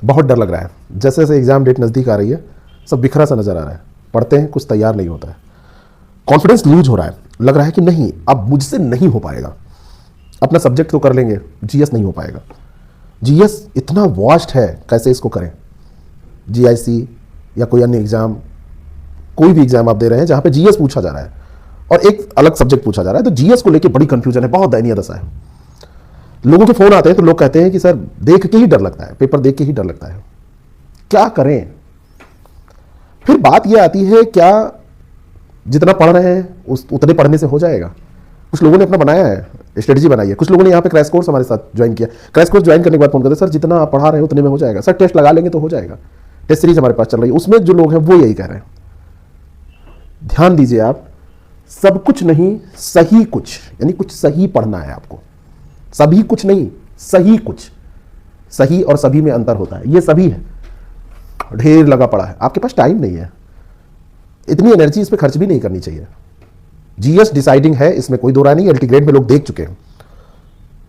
बहुत डर लग रहा है, जैसे जैसे एग्जाम डेट नज़दीक आ रही है सब बिखरा सा नज़र आ रहा है, पढ़ते हैं कुछ तैयार नहीं होता है, कॉन्फिडेंस लूज हो रहा है, लग रहा है कि नहीं अब मुझसे नहीं हो पाएगा। अपना सब्जेक्ट तो कर लेंगे, जीएस नहीं हो पाएगा। जीएस इतना वास्ट है, कैसे इसको करें। जीआईसी या कोई अन्य एग्जाम, कोई भी एग्जाम आप दे रहे हैं जहां पे जीएस पूछा जा रहा है और एक अलग सब्जेक्ट पूछा जा रहा है, तो जीएस को लेके बड़ी कंफ्यूजन है, बहुत दयनीय दशा है। लोगों के फोन आते हैं तो लोग कहते हैं कि सर देख के ही डर लगता है, पेपर देख के ही डर लगता है, क्या करें। फिर बात यह आती है, क्या जितना पढ़ रहे हैं उतने पढ़ने से हो जाएगा? कुछ लोगों ने अपना बनाया है, स्ट्रेटजी बनाई है। कुछ लोगों ने यहाँ पे क्रैश कोर्स हमारे साथ ज्वाइन किया। क्रैश कोर्स ज्वाइन करने के बाद फोन करते, सर जितना आप पढ़ा रहे हैं उतने में हो जाएगा, सर टेस्ट लगा लेंगे तो हो जाएगा। टेस्ट सीरीज हमारे पास चल रही है, उसमें जो लोग हैं वो यही कह रहे हैं। ध्यान दीजिए आप, सब कुछ नहीं सही कुछ, यानी कुछ सही पढ़ना है आपको। सभी कुछ नहीं, सही कुछ। सही और सभी में अंतर होता है। ये सभी है, ढेर लगा पड़ा है, आपके पास टाइम नहीं है, इतनी एनर्जी इस पर खर्च भी नहीं करनी चाहिए। जीएस डिसाइडिंग है, इसमें कोई दो राय नहीं, अल्टीग्रेड में लोग देख चुके हैं,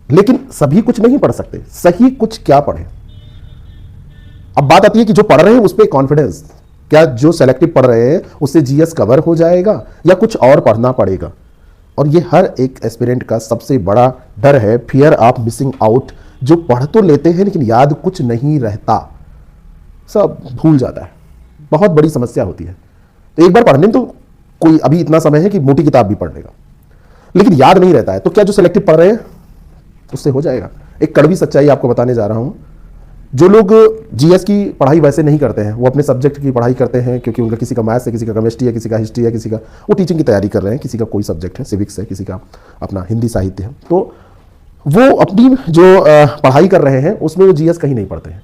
लेकिन सभी कुछ नहीं पढ़ सकते। सही कुछ क्या पढ़े? अब बात आती है कि जो पढ़ रहे हैं उस पर कॉन्फिडेंस, क्या जो सेलेक्टिव पढ़ रहे हैं उससे जीएस कवर हो जाएगा या कुछ और पढ़ना पड़ेगा? और ये हर एक एस्पिरेंट का सबसे बड़ा डर है, फियर ऑफ मिसिंग आउट। जो पढ़ तो लेते हैं लेकिन याद कुछ नहीं रहता, सब भूल जाता है, बहुत बड़ी समस्या होती है। तो एक बार पढ़ने में तो कोई अभी इतना समय है कि मोटी किताब भी पढ़ लेगा, लेकिन याद नहीं रहता है, तो क्या जो सेलेक्टिव पढ़ रहे हैं उससे हो जाएगा? एक कड़वी सच्चाई आपको बताने जा रहा हूं। जो लोग जीएस की पढ़ाई वैसे नहीं करते हैं, वो अपने सब्जेक्ट की पढ़ाई करते हैं, क्योंकि उनका किसी का मैथ्स है, किसी का केमिस्ट्री है, किसी का हिस्ट्री है, किसी का वो टीचिंग की तैयारी कर रहे हैं, किसी का कोई सब्जेक्ट है, सिविक्स है, किसी का अपना हिंदी साहित्य है, तो वो अपनी जो पढ़ाई कर रहे हैं उसमें वो जीएस कहीं नहीं पढ़ते हैं।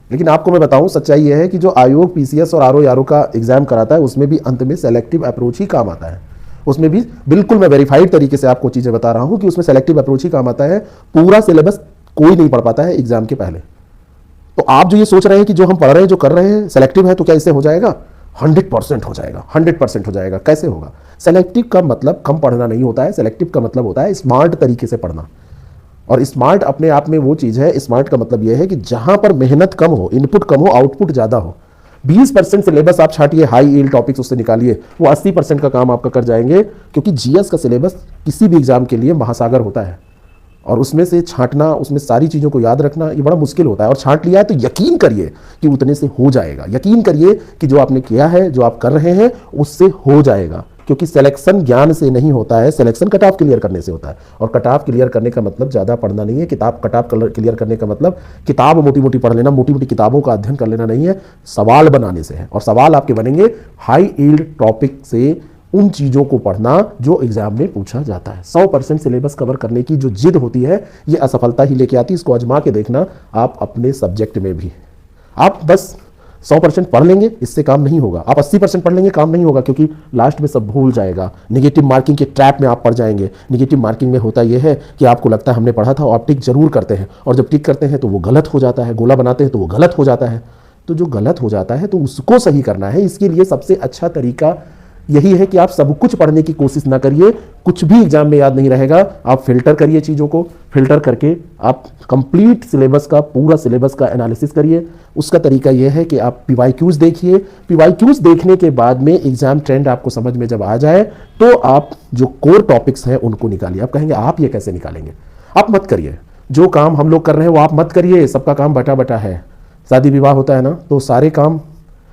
लेकिन आपको मैं बताऊं, सच्चाई यह है कि जो आयोग पीसीएस और आरओ का एग्जाम कराता है उसमें भी अंत में सेलेक्टिव अप्रोच ही काम आता है। उसमें भी बिल्कुल मैं वेरीफाइड तरीके से आपको चीजें बता रहा हूं कि उसमें सेलेक्टिव अप्रोच ही काम आता है। पूरा सिलेबस कोई नहीं पढ़ पाता है एग्जाम के पहले। तो आप जो ये सोच रहे हैं कि जो हम पढ़ रहे हैं, जो कर रहे हैं सेलेक्टिव है, तो क्या इससे हो जाएगा? 100% हो जाएगा, 100% हो जाएगा। कैसे होगा? सेलेक्टिव का मतलब कम पढ़ना नहीं होता है, सेलेक्टिव का मतलब होता है स्मार्ट तरीके से पढ़ना। और स्मार्ट अपने आप में वो चीज़ है, स्मार्ट का मतलब यह है कि जहां पर मेहनत कम हो, इनपुट कम हो, आउटपुट ज़्यादा हो। 20% सिलेबस आप छाटिए, हाई यील्ड टॉपिक्स उससे निकालिए, वो 80% का काम आपका कर जाएंगे। क्योंकि जीएस का सिलेबस किसी भी एग्जाम के लिए महासागर होता है, और उसमें से छांटना, उसमें सारी चीज़ों को याद रखना ये बड़ा मुश्किल होता है। और छांट लिया है तो यकीन करिए कि उतने से हो जाएगा। यकीन करिए कि जो आपने किया है, जो आप कर रहे हैं, उससे हो जाएगा। क्योंकि सिलेक्शन ज्ञान से नहीं होता है, सिलेक्शन कट ऑफ क्लियर करने से होता है। और कट ऑफ क्लियर करने का मतलब ज़्यादा पढ़ना नहीं है। किताब कट ऑफ क्लियर करने का मतलब किताब मोटी मोटी पढ़ लेना, मोटी मोटी किताबों का अध्ययन कर लेना नहीं है, सवाल बनाने से है। और सवाल आपके बनेंगे हाई यील्ड टॉपिक से, उन चीज़ों को पढ़ना जो एग्जाम में पूछा जाता है। 100% सिलेबस कवर करने की जो जिद होती है, ये असफलता ही लेके आती है। इसको आजमा के देखना आप अपने सब्जेक्ट में भी। आप बस 100% पढ़ लेंगे, इससे काम नहीं होगा। आप 80% पढ़ लेंगे, काम नहीं होगा, क्योंकि लास्ट में सब भूल जाएगा। निगेटिव मार्किंग के ट्रैप में आप पड़ जाएंगे। निगेटिव मार्किंग में होता यह है कि आपको लगता है हमने पढ़ा था, और आप टिक जरूर करते हैं, और जब टिक करते हैं तो वो गलत हो जाता है, गोला बनाते हैं तो वो गलत हो जाता है। तो जो गलत हो जाता है तो उसको सही करना है। इसके लिए सबसे अच्छा तरीका यही है कि आप सब कुछ पढ़ने की कोशिश ना करिए। कुछ भी एग्जाम में याद नहीं रहेगा, आप फिल्टर करिए चीज़ों को। फिल्टर करके आप कंप्लीट सिलेबस का, पूरा सिलेबस का एनालिसिस करिए। उसका तरीका यह है कि आप पीवाईक्यूज देखिए। पीवाईक्यूज देखने के बाद में एग्जाम ट्रेंड आपको समझ में जब आ जाए तो आप जो कोर टॉपिक्स हैं उनको निकालिए। आप कहेंगे आप ये कैसे निकालेंगे? आप मत करिए, जो काम हम लोग कर रहे हैं वो आप मत करिए। सबका काम बटा बटा है। शादी विवाह होता है ना, तो सारे काम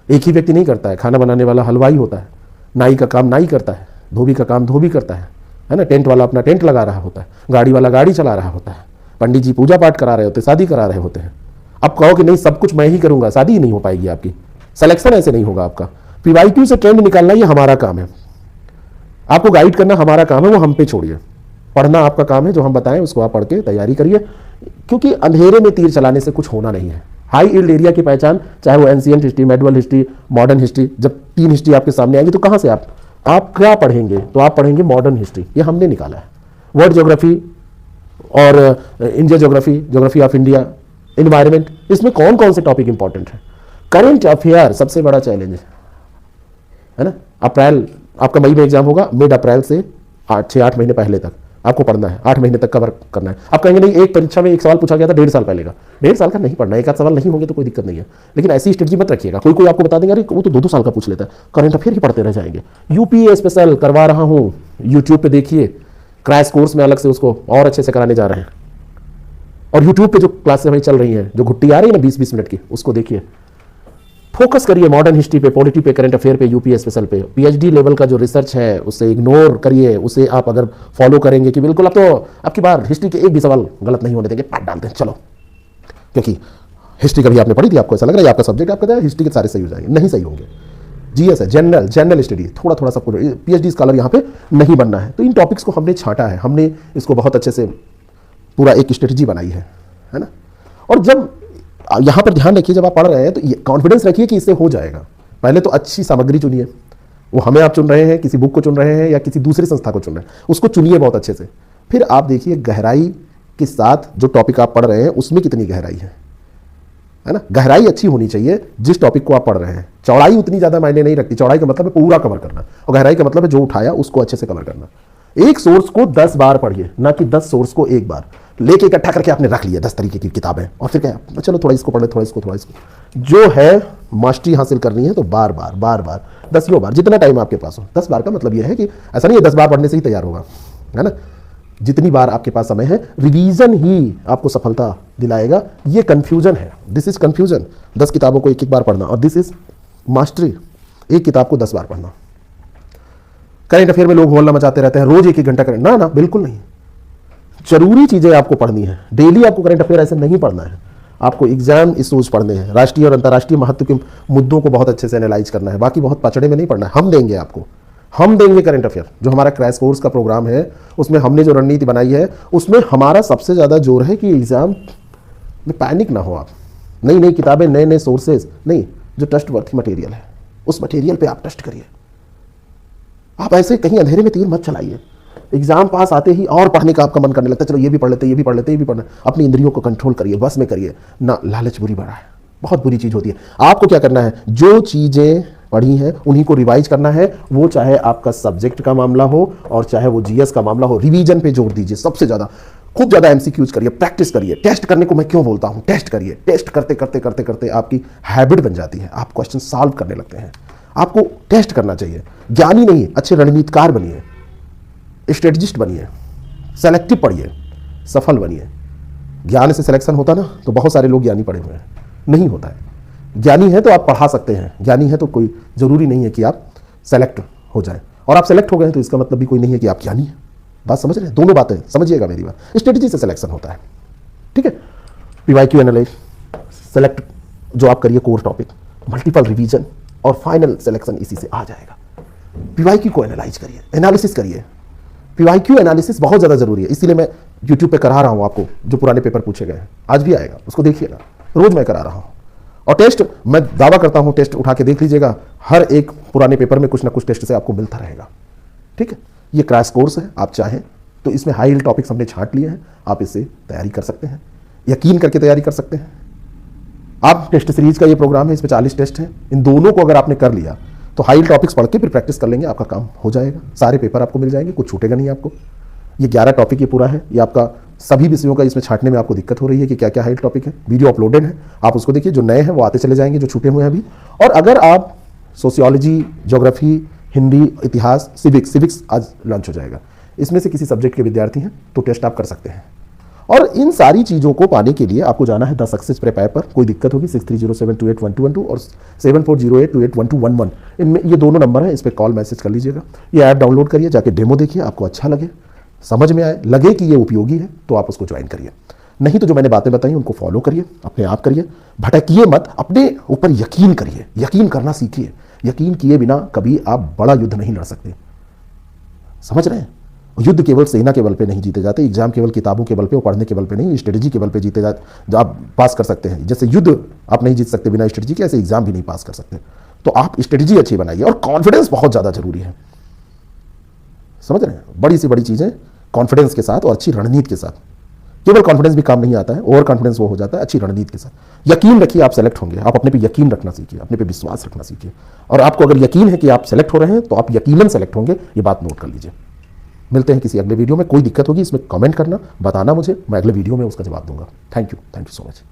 एक ही व्यक्ति नहीं करता है। खाना बनाने वाला हलवाई होता है, नाई का काम नाई करता है, धोबी का काम धोबी करता है ना, टेंट वाला अपना टेंट लगा रहा होता है, गाड़ी वाला गाड़ी चला रहा होता है, पंडित जी पूजा पाठ करा रहे होते हैं, शादी करा रहे होते हैं। अब कहो कि नहीं सब कुछ मैं ही करूंगा, शादी ही नहीं हो पाएगी आपकी, सिलेक्शन ऐसे नहीं होगा आपका। पीवाईक्यू से ट्रेंड निकालना ये हमारा काम है, आपको गाइड करना हमारा काम है, वो हम पे छोड़िए। पढ़ना आपका काम है, जो हम बताएं उसको आप पढ़ के तैयारी करिए, क्योंकि अंधेरे में तीर चलाने से कुछ होना नहीं है। हाई यील्ड एरिया की पहचान, चाहे वो ancient history, medieval history, modern history, जब 3 हिस्ट्री आपके सामने आएंगी तो कहाँ से आप क्या पढ़ेंगे? तो आप पढ़ेंगे मॉडर्न हिस्ट्री, ये हमने निकाला है। वर्ल्ड ज्योग्राफी और India geography, geography of India, environment, इसमें कौन कौन से टॉपिक इंपॉर्टेंट है? करंट अफेयर सबसे बड़ा चैलेंज है ना। अप्रैल आपका मई में एग्जाम होगा, मिड अप्रैल से 6-8 महीने पहले तक आपको पढ़ना है, 8 महीने तक कवर करना है। आप कहेंगे नहीं एक परीक्षा में एक सवाल पूछा गया था 1.5 साल पहले का, 1.5 साल का नहीं पढ़ना है, एक आध सवाल नहीं होंगे तो कोई दिक्कत नहीं है, लेकिन ऐसी स्ट्रेटजी मत रखिएगा। कोई कोई आपको बता देंगे अरे वो तो 2-2 साल का पूछ लेता है, करंट अफेयर ही पढ़ते रह जाएंगे। यूपीए स्पेशल करवा रहा हूँ, यूट्यूब पे देखिए, क्रैश कोर्स में अलग से उसको और अच्छे से कराने जा रहे हैं। और यूट्यूब पे जो क्लासेस हमें चल रही हैं, जो घुट्टी आ रही है ना 20-20 मिनट की, उसको देखिए। फोकस करिए मॉडर्न हिस्ट्री पे, पॉलिटी पे, करंट अफेयर पे, यूपीए स्पेशल पे। पीएचडी लेवल का जो रिसर्च है उसे इग्नोर करिए, उसे आप अगर फॉलो करेंगे कि बिल्कुल अब तो आपकी बार हिस्ट्री के एक भी सवाल गलत नहीं होने देंगे, पाट डालते हैं चलो, क्योंकि हिस्ट्री कभी आपने पढ़ी थी, आपको ऐसा लग रहा है आपका सब्जेक्ट, आपका हिस्ट्री के सारे सही हो जाएंगे, नहीं सही होंगे। जीएस है, जनरल स्टडी, थोड़ा सब कुछ, पीएचडी स्कॉलर यहाँ पे नहीं बनना है। तो इन टॉपिक्स को हमने छांटा है, हमने इसको बहुत अच्छे से पूरा एक स्ट्रेटजी बनाई है ना। और जब यहाँ पर ध्यान रखिए, जब आप पढ़ रहे हैं तो कॉन्फिडेंस रखिए कि इससे हो जाएगा। पहले तो अच्छी सामग्री चुनिए, वो हमें आप चुन रहे हैं, किसी बुक को चुन रहे हैं या किसी दूसरी संस्था को चुन रहे हैं, उसको चुनिए बहुत अच्छे से। फिर आप देखिए गहराई के साथ जो टॉपिक आप पढ़ रहे हैं उसमें कितनी गहराई है ना। गहराई अच्छी होनी चाहिए जिस टॉपिक को आप पढ़ रहे हैं। चौड़ाई उतनी ज़्यादा मायने नहीं रखती, चौड़ाई का मतलब है पूरा कवर करना, और गहराई का मतलब है जो उठाया उसको अच्छे से कवर करना। एक सोर्स को 10 बार पढ़िए, ना कि 10 सोर्स को एक बार लेके इकट्ठा करके आपने रख लिया 10 तरीके की किताबें, और फिर क्या चलो थोड़ा इसको पढ़ ले, थोड़ा इसको। जो है मास्टरी हासिल करनी है तो बार बार 10 बार, जितना टाइम आपके पास हो। 10 बार का मतलब यह है कि ऐसा नहीं है 10 बार पढ़ने से ही तैयार होगा, है ना। जितनी बार आपके पास समय है, रिवीजन ही आपको सफलता दिलाएगा। ये कंफ्यूजन है, दिस इज कंफ्यूजन। 10 किताबों को एक बार पढ़ना, और दिस इज मास्टरी, एक किताब को 10 बार पढ़ना। करंट अफेयर में लोग हल्ला मचाते रहते हैं, रोज 1-1 घंटा करें, ना बिल्कुल नहीं। जरूरी चीजें आपको पढ़नी है, डेली आपको करंट अफेयर ऐसे नहीं पढ़ना है। आपको एग्जाम इश्यूज पढ़ने हैं, राष्ट्रीय और अंतर्राष्ट्रीय महत्व के मुद्दों को बहुत अच्छे से एनालाइज करना है। बाकी बहुत पचड़े में नहीं पढ़ना है, हम देंगे आपको, हम देंगे करंट अफेयर। जो हमारा क्रैश कोर्स का प्रोग्राम है उसमें हमने जो रणनीति बनाई है उसमें हमारा सबसे ज़्यादा जोर है कि एग्जाम में पैनिक ना हो आप। नई किताबें, नए सोर्सेज नहीं, जो ट्रस्टवर्थी मटेरियल है उस मटेरियल पे आप ट्रस्ट करिए। आप ऐसे कहीं अंधेरे में तीर मत चलाइए। एग्जाम पास आते ही और पढ़ने का आपका मन करने लगता है, चलो ये भी पढ़ लेते, ये भी पढ़ लेते। अपनी इंद्रियों को कंट्रोल करिए, बस में करिए ना। लालच बुरी बड़ा है, बहुत बुरी चीज होती है। आपको क्या करना है, जो चीजें पढ़ी हैं उन्हीं को रिवाइज करना है, वो चाहे आपका सब्जेक्ट का मामला हो और चाहे वो जीएस का मामला हो। रिवीजन पे जोर दीजिए सबसे ज्यादा, खूब ज्यादा एमसीक्यूज करिए, प्रैक्टिस करिए। टेस्ट करने को मैं क्यों बोलता हूं, टेस्ट करिए। टेस्ट करते करते आपकी हैबिट बन जाती है, आप क्वेश्चन सॉल्व करने लगते हैं। आपको टेस्ट करना चाहिए, ज्ञानी नहीं, अच्छे रणनीतिकार बनिए, स्ट्रेटजिस्ट बनिए, सेलेक्टिव पढ़िए, सफल बनिए। ज्ञान से सिलेक्शन होता ना तो बहुत सारे लोग ज्ञानी पढ़े हुए हैं, नहीं होता है। ज्ञानी है तो आप पढ़ा सकते हैं, ज्ञानी है तो कोई जरूरी नहीं है कि आप सेलेक्ट हो जाए, और आप सेलेक्ट हो गए तो इसका मतलब भी कोई नहीं है कि आप ज्ञानी हैं। बात समझ रहे हैं, दोनों बातें समझिएगा मेरी बात। स्ट्रेटजी से सिलेक्शन होता है, ठीक है। पीवाईक्यू एनालाइज, सेलेक्ट जो आप करिए कोर टॉपिक, मल्टीपल रिवीजन और फाइनल सिलेक्शन इसी से आ जाएगा। पीवाईक्यू को एनालाइज करिए, एनालिसिस करिए। पीवाईक्यू एनालिसिस बहुत ज़्यादा जरूरी है, इसीलिए मैं यूट्यूब पे करा रहा हूँ आपको। जो पुराने पेपर पूछे गए हैं आज भी आएगा, उसको देखिएगा, रोज मैं करा रहा हूँ। और टेस्ट मैं दावा करता हूँ, टेस्ट उठा के देख लीजिएगा, हर एक पुराने पेपर में कुछ ना कुछ टेस्ट से आपको मिलता रहेगा, ठीक है। ये क्रैश कोर्स है, आप चाहें तो इसमें हाई हील्ड टॉपिक्स हमने छांट लिए हैं, आप इससे तैयारी कर सकते हैं, यकीन करके तैयारी कर सकते हैं। आप टेस्ट सीरीज का ये प्रोग्राम है, इसमें 40 टेस्ट हैं। इन दोनों को अगर आपने कर लिया तो हाई हील्ड टॉपिक्स पढ़ के फिर प्रैक्टिस कर लेंगे, आपका काम हो जाएगा। सारे पेपर आपको मिल जाएंगे, कुछ छूटेगा नहीं आपको। ये 11 टॉपिक ये पूरा है, ये आपका सभी विषयों का इसमें छांटने में आपको दिक्कत हो रही है कि क्या क्या हाई टॉपिक है। वीडियो अपलोडेड है, आप उसको देखिए, जो नए हैं वो आते चले जाएंगे, जो छूटे हुए हैं अभी। और अगर आप सोशियोलॉजी, ज्योग्राफी, हिंदी, इतिहास, सिविक्स आज लॉन्च हो जाएगा, इसमें से किसी सब्जेक्ट के विद्यार्थी हैं तो टेस्ट आप कर सकते हैं। और इन सारी चीज़ों को पाने के लिए आपको जाना है द सक्सेस प्रेप ऐप पर। कोई दिक्कत होगी 6307281212 और 7408281211, इनमें ये दोनों नंबर हैं, इस पर कॉल मैसेज कर लीजिएगा। ये ऐप डाउनलोड करिए, जाके डेमो देखिए, आपको अच्छा लगे, समझ में आए, लगे कि ये उपयोगी है तो आप उसको ज्वाइन करिए। नहीं तो जो मैंने बातें बताई उनको फॉलो करिए, अपने आप करिए, भटकिए मत, अपने ऊपर यकीन करिए, यकीन करना सीखिए। यकीन किए बिना कभी आप बड़ा युद्ध नहीं लड़ सकते, समझ रहे हैं। युद्ध केवल सेना के बल पे नहीं जीते जाते, एग्जाम केवल किताबों के बल पे और पढ़ने के बल पे नहीं, स्ट्रेटजी के बल पे जीते जाते, जो आप पास कर सकते हैं। जैसे युद्ध आप नहीं जीत सकते बिना स्ट्रेटजी के, ऐसे एग्जाम भी नहीं पास कर सकते। तो आप स्ट्रेटजी अच्छी बनाइए, और कॉन्फिडेंस बहुत ज़्यादा जरूरी है, समझ रहे हैं। बड़ी सी बड़ी चीज़ें कॉन्फिडेंस के साथ और अच्छी रणनीति के साथ। केवल कॉन्फिडेंस भी काम नहीं आता है, ओवर कॉन्फिडेंस वो हो जाता है, अच्छी रणनीति के साथ। यकीन रखिए आप सेलेक्ट होंगे, आप अपने पे यकीन रखना सीखिए, अपने पे विश्वास रखना सीखिए। और आपको अगर यकीन है कि आप सेलेक्ट हो रहे हैं तो आप यकीनन सेलेक्ट होंगे, ये बात नोट कर लीजिए। मिलते हैं किसी अगले वीडियो में। कोई दिक्कत होगी इसमें कमेंट करना, बताना मुझे, मैं अगले वीडियो में उसका जवाब दूंगा। Thank you so much.